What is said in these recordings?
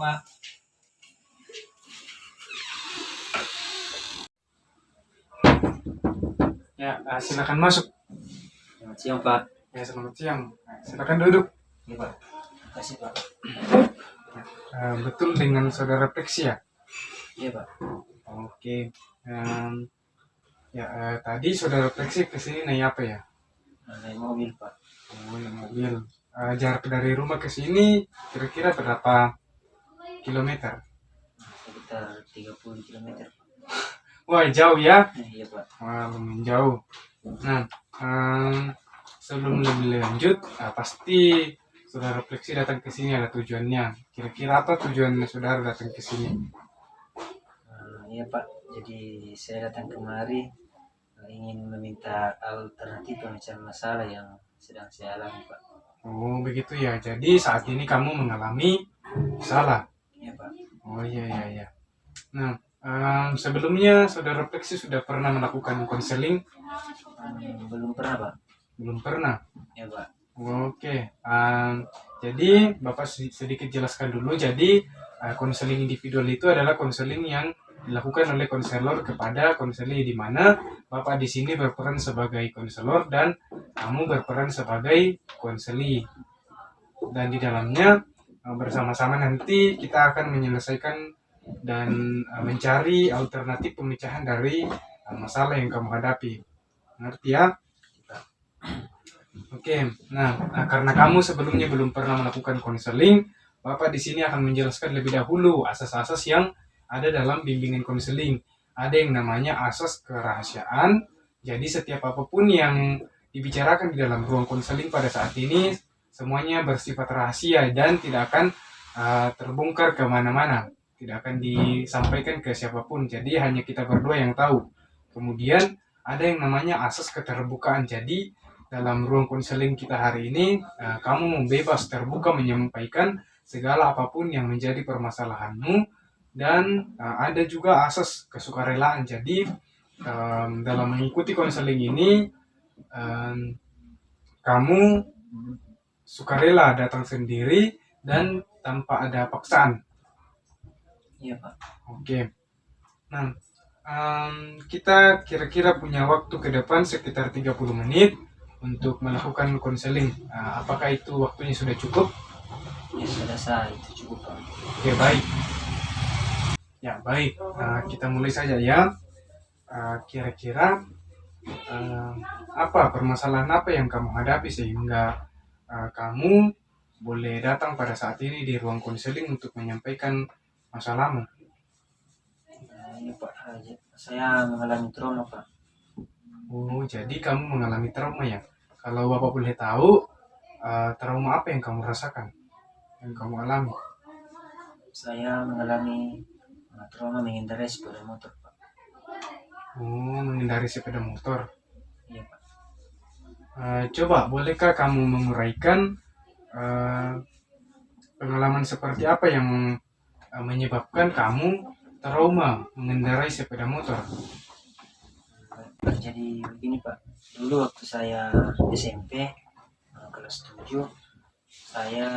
Pak. Ya, silakan masuk. Selamat siang, Pak. Ya, selamat siang. Silakan duduk. Iya, Pak. Terima kasih, Pak. Betul dengan saudara Peksi ya? Iya, Pak. Oke. Tadi saudara Peksi kesini naik apa ya? Naik mobil, Pak. Oh, naik mobil. Jarak dari rumah ke sini kira-kira berapa kilometer? Sekitar 30 kilometer. Wah, jauh ya? Iya, Pak. Wah, lumayan jauh. Nah, sebelum lebih lanjut, pasti saudara Peksi datang ke sini ada tujuannya. Kira-kira apa tujuan saudara datang ke sini? Iya, Pak. Jadi saya datang kemari ingin meminta alternatif pemecahan masalah yang sedang saya alami, Pak. Oh, begitu ya. Jadi saat ini kamu mengalami masalah. Iya, Pak. Oh, iya. Nah, sebelumnya saudara Peksi sudah pernah melakukan konseling? Belum pernah, Pak. Belum pernah. Iya, Pak. Oke. Jadi Bapak sedikit jelaskan dulu. Jadi konseling individual itu adalah konseling yang dilakukan oleh konselor kepada konseling, di mana Bapak di sini berperan sebagai konselor dan kamu berperan sebagai konseli. Dan di dalamnya bersama-sama nanti kita akan menyelesaikan dan mencari alternatif pemecahan dari masalah yang kamu hadapi. Ngerti ya? Oke. Nah, karena kamu sebelumnya belum pernah melakukan konseling, Bapak di sini akan menjelaskan lebih dahulu asas-asas yang ada dalam bimbingan konseling. Ada yang namanya asas kerahasiaan. Jadi setiap apapun yang dibicarakan di dalam ruang konseling pada saat ini semuanya bersifat rahasia dan tidak akan terbongkar kemana-mana, tidak akan disampaikan ke siapapun. Jadi hanya kita berdua yang tahu. Kemudian ada yang namanya asas keterbukaan. Jadi dalam ruang konseling kita hari ini, kamu bebas terbuka menyampaikan segala apapun yang menjadi permasalahanmu. Dan ada juga asas kesukarelaan. Jadi dalam mengikuti konseling ini, kamu sukarela datang sendiri dan tanpa ada paksaan. Iya, Pak. Oke. Nah, kita kira-kira punya waktu ke depan sekitar 30 menit untuk melakukan konseling. Apakah itu waktunya sudah cukup? Ya, sudah sah. Itu cukup, Pak. Oke, baik. Ya, baik. Kita mulai saja ya. Kira-kira apa permasalahan apa yang kamu hadapi sehingga kamu boleh datang pada saat ini di ruang konseling untuk menyampaikan masalahmu? Iya, Pak. Saya mengalami trauma, Pak. Oh, jadi kamu mengalami trauma ya? Kalau Bapak boleh tahu, trauma apa yang kamu rasakan, yang kamu alami? Saya mengalami trauma mengendarai sepeda motor, Pak. Oh, mengendarai sepeda motor. Iya, Pak. Coba, bolehkah kamu menguraikan pengalaman seperti apa yang menyebabkan kamu trauma mengendarai sepeda motor? Jadi begini, Pak. Dulu waktu saya SMP kelas 7, saya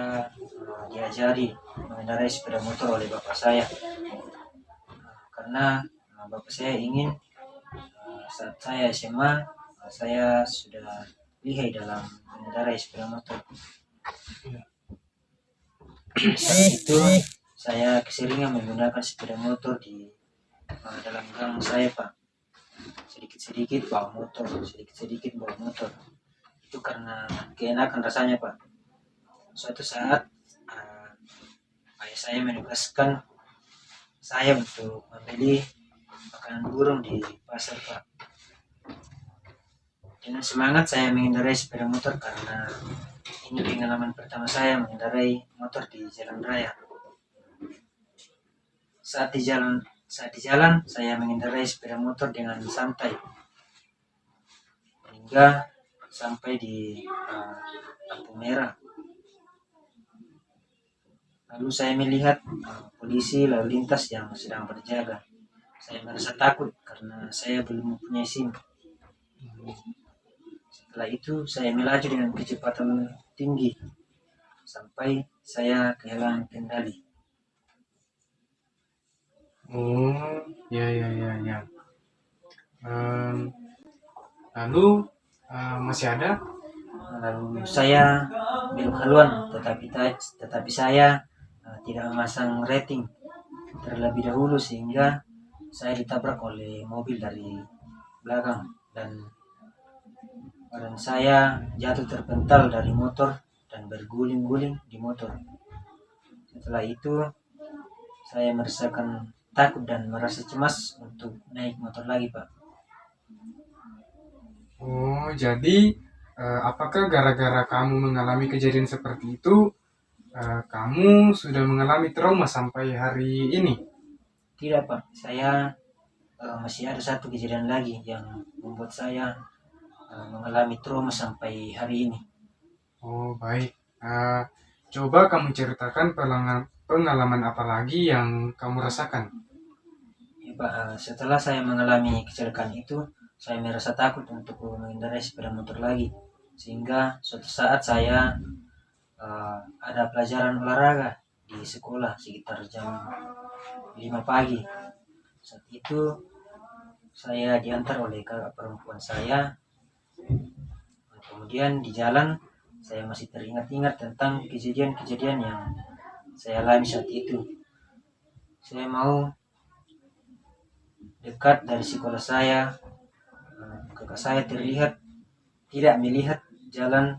diajari mengendarai sepeda motor oleh bapak saya. Karena bapak saya ingin saat saya SMA saya sudah lihai dalam mengendarai sepeda motor. Saat itu saya keseringan menggunakan sepeda motor di dalam gang saya, Pak. Sedikit-sedikit bawa motor. Itu karena keenakan rasanya, Pak. Suatu saat ayah saya menugaskan saya untuk membeli makanan burung di pasar, Pak. Dengan semangat saya mengendarai sepeda motor karena ini pengalaman pertama saya mengendarai motor di jalan raya. Saat di jalan saya mengendarai sepeda motor dengan santai hingga sampai di lampu merah. Lalu saya melihat polisi lalu lintas yang sedang berjaga. Saya merasa takut karena saya belum mempunyai SIM. Setelah itu saya melaju dengan kecepatan tinggi sampai saya kehilangan kendali. Oh, ya, ya, ya, ya. Em, Lalu masih ada? Lalu saya belok haluan, tetapi saya tidak memasang rating terlebih dahulu sehingga saya ditabrak oleh mobil dari belakang dan badan saya jatuh terpental dari motor dan berguling-guling di motor. Setelah itu saya merasakan takut dan merasa cemas untuk naik motor lagi, Pak. Oh, jadi apakah gara-gara kamu mengalami kejadian seperti itu, kamu sudah mengalami trauma sampai hari ini? Tidak, Pak. Saya masih ada satu kejadian lagi yang membuat saya mengalami trauma sampai hari ini. Oh, baik. Coba kamu ceritakan pengalaman apa lagi yang kamu rasakan? Ya, Pak, setelah saya mengalami kecelakaan itu, saya merasa takut untuk mengendarai sepeda motor lagi. Sehingga suatu saat saya ada pelajaran olahraga di sekolah sekitar jam 5 pagi. Saat itu saya diantar oleh kakak perempuan saya. Kemudian di jalan saya masih teringat-ingat tentang kejadian-kejadian yang saya alami saat itu. Saya mau dekat dari sekolah saya, kakak saya terlihat tidak melihat jalan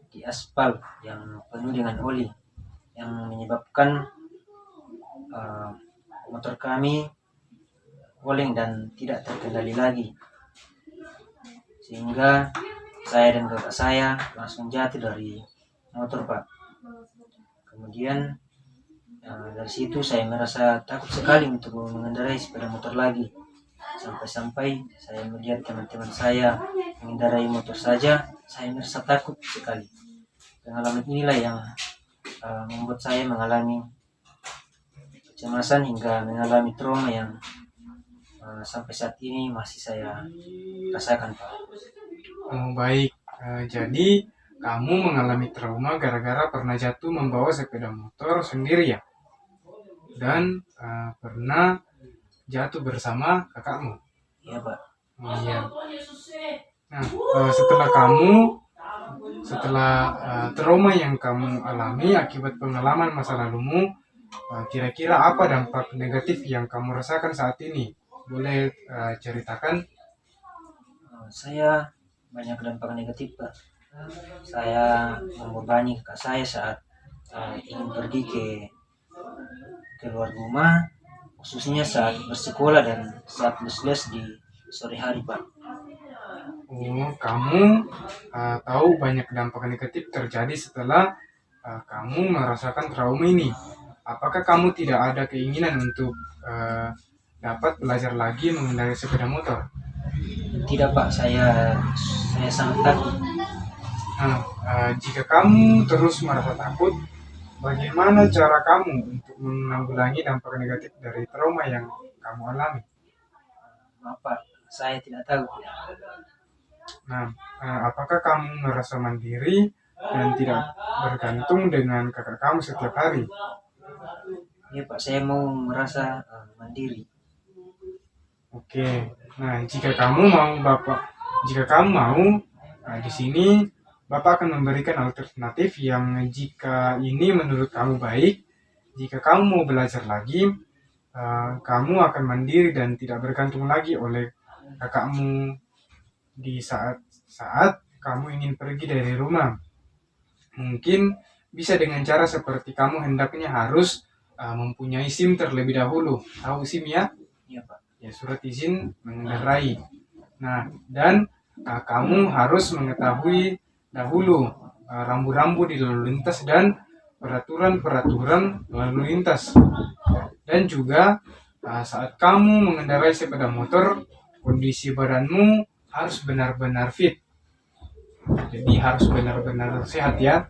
di aspal yang penuh dengan oli yang menyebabkan uh, motor kami oleng dan tidak terkendali lagi, sehingga saya dan kakak saya langsung jatuh dari motor, Pak. Kemudian dari situ saya merasa takut sekali untuk mengendarai sepeda motor lagi, sampai-sampai saya melihat teman-teman saya mengendarai motor saja, saya merasa takut sekali. Pengalaman inilah yang membuat saya mengalami kecemasan hingga mengalami trauma yang sampai saat ini masih saya rasakan, Pak. Oh, baik. Jadi kamu mengalami trauma gara-gara pernah jatuh membawa sepeda motor sendiri ya? Dan pernah jatuh bersama kakakmu? Iya, Pak. Oh, iya. Nah, setelah trauma yang kamu alami akibat pengalaman masa lalumu, kira-kira apa dampak negatif yang kamu rasakan saat ini? Boleh ceritakan? Saya banyak dampak negatif, Pak. Saya membebani kakak saya saat ingin pergi ke keluar rumah, khususnya saat bersekolah dan saat les-les di sore hari, Pak. Oh, kamu tahu banyak dampak negatif terjadi setelah kamu merasakan trauma ini. Apakah kamu tidak ada keinginan untuk dapat belajar lagi mengendarai sepeda motor? Tidak, Pak, saya sangat takut. Nah, jika kamu terus merasa takut, bagaimana cara kamu untuk menanggulangi dampak negatif dari trauma yang kamu alami? Maaf, Pak, saya tidak tahu. Nah, apakah kamu merasa mandiri dan tidak bergantung dengan kakak kamu setiap hari? Ya, Pak, saya mau merasa mandiri. Oke. Nah, jika kamu mau, di sini Bapak akan memberikan alternatif yang jika ini menurut kamu baik, jika kamu mau belajar lagi, kamu akan mandiri dan tidak bergantung lagi oleh kakakmu di saat kamu ingin pergi dari rumah. Mungkin bisa dengan cara seperti kamu hendaknya harus mempunyai SIM terlebih dahulu. Tahu SIM ya? Iya, Pak. Ya, surat izin mengendarai. Nah, dan kamu harus mengetahui dahulu rambu-rambu di lalu lintas dan peraturan-peraturan lalu lintas. Dan juga saat kamu mengendarai sepeda motor, kondisi badanmu harus benar-benar fit. Jadi harus benar-benar sehat ya.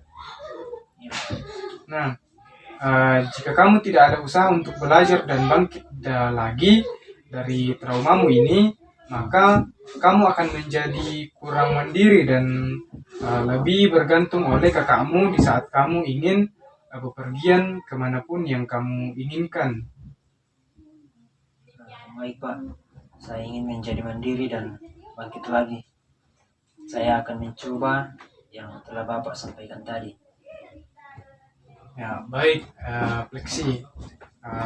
Iya, Pak. Nah, jika kamu tidak ada usaha untuk belajar dan bangkit lagi dari traumamu ini, maka kamu akan menjadi kurang mandiri dan lebih bergantung oleh kakakmu di saat kamu ingin bepergian kemanapun yang kamu inginkan. Baik Pak, saya ingin menjadi mandiri dan bangkit lagi. Saya akan mencoba yang telah Bapak sampaikan tadi. Ya, baik, Fleksi.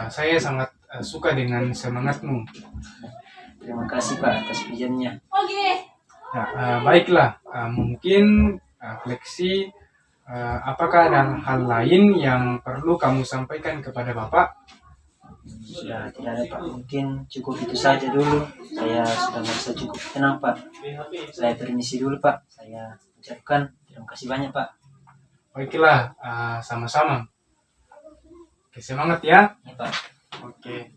Saya sangat suka dengan semangatmu. Terima kasih Pak atas pujiannya. Ya, baiklah, mungkin Fleksi, apakah ada hal lain yang perlu kamu sampaikan kepada Bapak? Sudah tidak ada Pak, mungkin cukup itu saja dulu. Saya sudah merasa cukup tenang Pak. Saya permisi dulu Pak. Saya ucapkan terima kasih banyak Pak. Baiklah, sama-sama. Oke, semangat ya. Ya Pak. Oke.